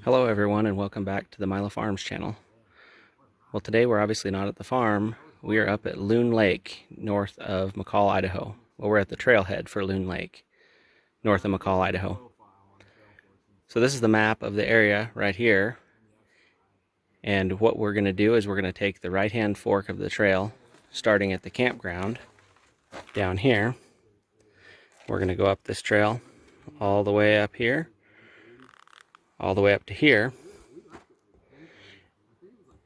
Hello everyone and welcome back to the Mila Farms channel. Well, today we're obviously not at the farm. We are up at Loon Lake north of McCall, Idaho. Well, we're at the trailhead for Loon Lake north of McCall, Idaho. So this is the map of the area right here. And what we're going to do is we're going to take the right hand fork of the trail starting at the campground down here. We're going to go up this trail all the way up here, all the way up to here.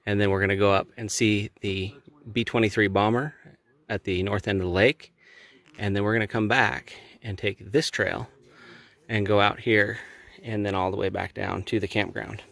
And then we're going to go up and see the B-23 bomber at the north end of the lake. And then we're going to come back and take this trail and go out here and then all the way back down to the campground.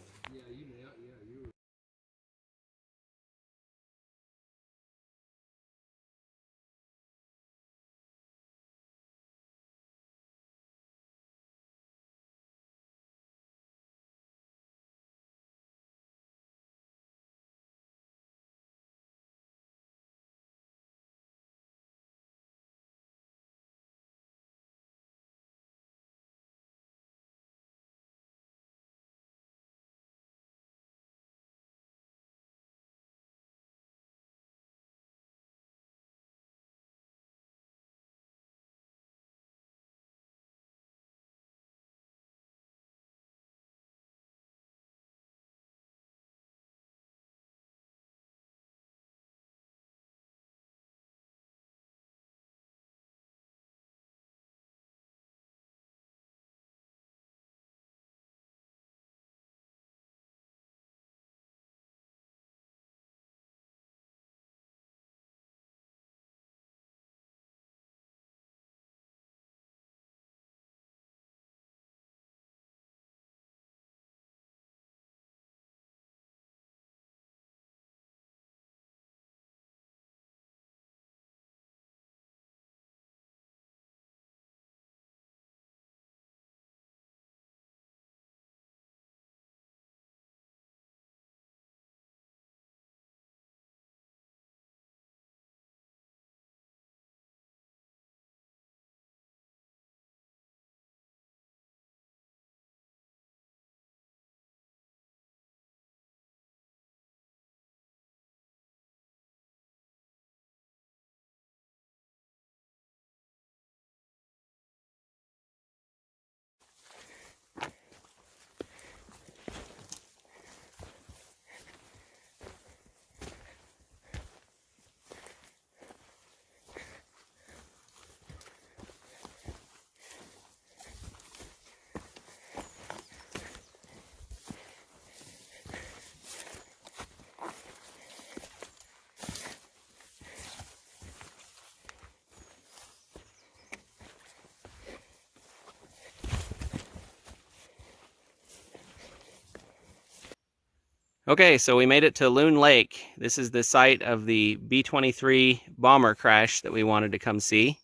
Okay, so we made it to Loon Lake. This is the site of the B-23 bomber crash that we wanted to come see.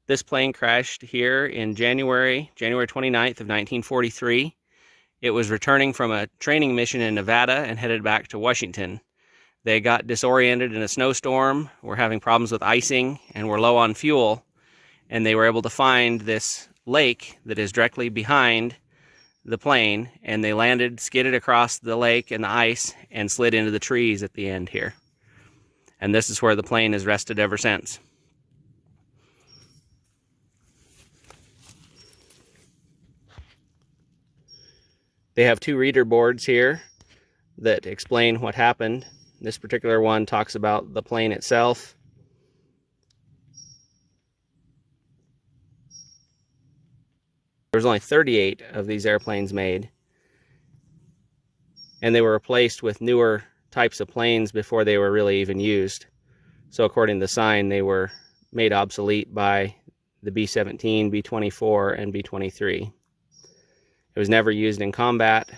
This plane crashed here in January 29th of 1943. It was returning from a training mission in Nevada and headed back to Washington. They got disoriented in a snowstorm, were having problems with icing, and were low on fuel. And they were able to find this lake that is directly behind the plane, and they landed, skidded across the lake and the ice, and slid into the trees at the end here. And this is where the plane has rested ever since. They have two reader boards here that explain what happened. This particular one talks about the plane itself. There was only 38 of these airplanes made, and they were replaced with newer types of planes before they were really even used. So according to the sign, they were made obsolete by the B-17, B-24, and B-23. It was never used in combat,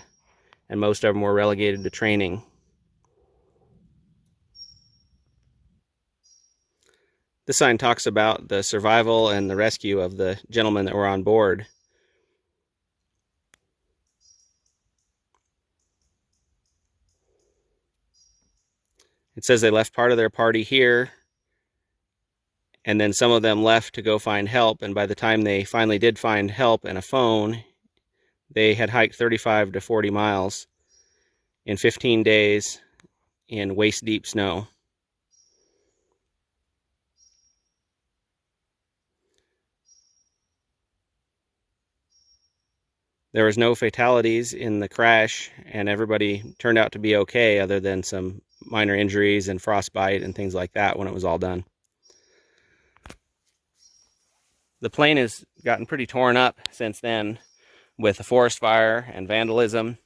and most of them were relegated to training. This sign talks about the survival and the rescue of the gentlemen that were on board. It says they left part of their party here, and then some of them left to go find help, and by the time they finally did find help and a phone, They had hiked 35 to 40 miles in 15 days in waist-deep snow. There was no fatalities in the crash, and everybody turned out to be okay, other than some minor injuries and frostbite and things like that when it was all done. The plane has gotten pretty torn up since then with a forest fire and vandalism,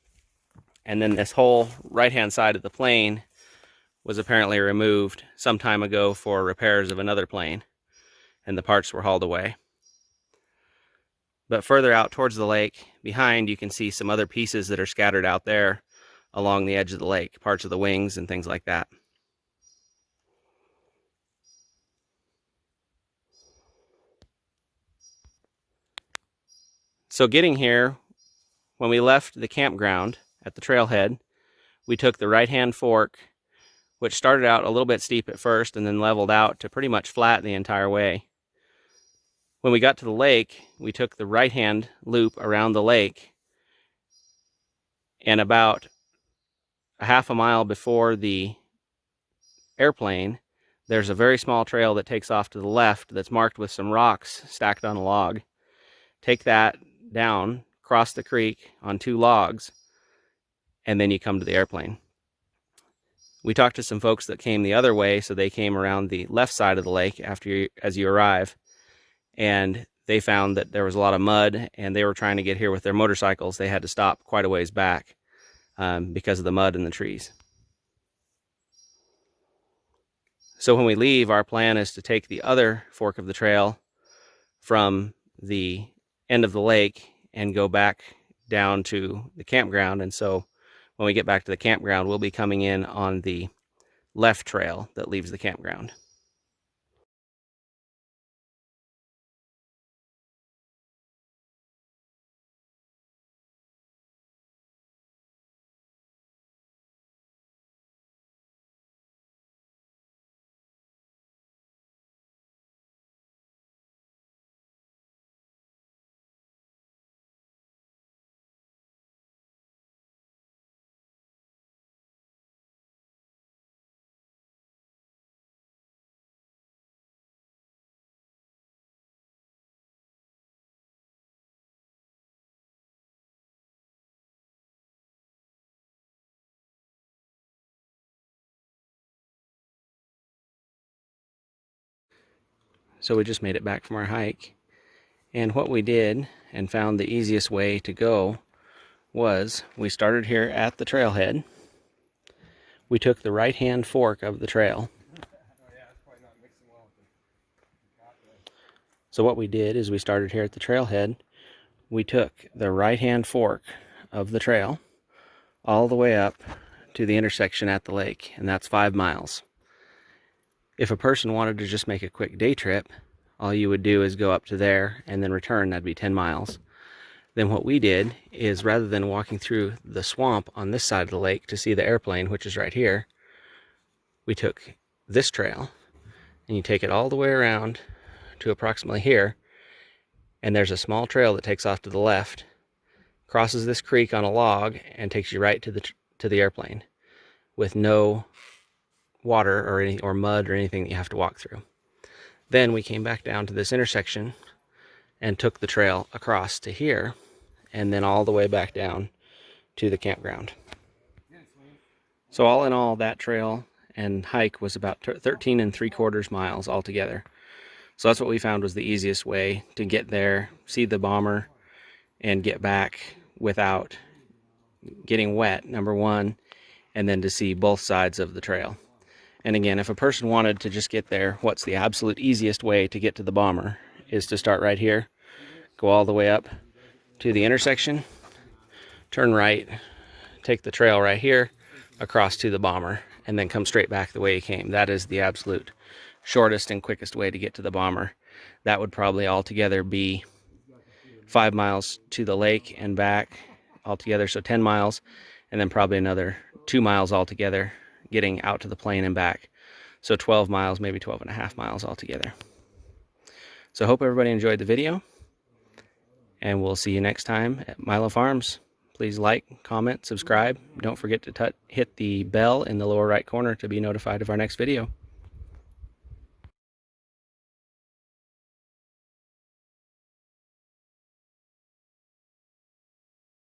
and then this whole right-hand side of the plane was apparently removed some time ago for repairs of another plane, and the parts were hauled away. But further out towards the lake, behind, you can see some other pieces that are scattered out there along the edge of the lake, parts of the wings and things like that. So getting here, when we left the campground at the trailhead, we took the right-hand fork, which started out a little bit steep at first and then leveled out to pretty much flat the entire way. When we got to the lake, we took the right-hand loop around the lake, and about a half a mile before the airplane, there's a very small trail that takes off to the left that's marked with some rocks stacked on a log. Take that down, cross the creek on 2 logs, and then you come to the airplane. We talked to some folks that came the other way, so they came around the left side of the lake as you arrive, and they found that there was a lot of mud, and they were trying to get here with their motorcycles. They had to stop quite a ways back because of the mud and the trees. So when we leave, our plan is to take the other fork of the trail from the end of the lake and go back down to the campground. And so when we get back to the campground, we'll be coming in on the left trail that leaves the campground. So we just made it back from our hike. And what we did and found the easiest way to go was we started here at the trailhead. We took the right-hand fork of the trail. So what we did is we started here at the trailhead. We took the right-hand fork of the trail all the way up to the intersection at the lake, and that's 5 miles. If a person wanted to just make a quick day trip, all you would do is go up to there and then return. That'd be 10 miles. Then what we did is, rather than walking through the swamp on this side of the lake to see the airplane, which is right here, we took this trail, and you take it all the way around to approximately here, and there's a small trail that takes off to the left, crosses this creek on a log, and takes you right to the airplane with no water or mud or anything that you have to walk through. Then we came back down to this intersection and took the trail across to here, and then all the way back down to the campground. So all in all, that trail and hike was about 13 3/4 miles altogether. So that's what we found was the easiest way to get there, see the bomber, and get back without getting wet, number one, and then to see both sides of the trail. And again, if a person wanted to just get there, what's the absolute easiest way to get to the bomber is to start right here, go all the way up to the intersection, turn right, take the trail right here across to the bomber, and then come straight back the way you came. That is the absolute shortest and quickest way to get to the bomber. That would probably altogether be 5 miles to the lake and back altogether, so 10 miles, and then probably another 2 miles altogether getting out to the plane and back. So 12 miles, maybe 12.5 miles altogether. So I hope everybody enjoyed the video, And we'll see you next time at Milo Farms. Please like, comment, subscribe. Don't forget to hit the bell in the lower right corner to be notified of our next video.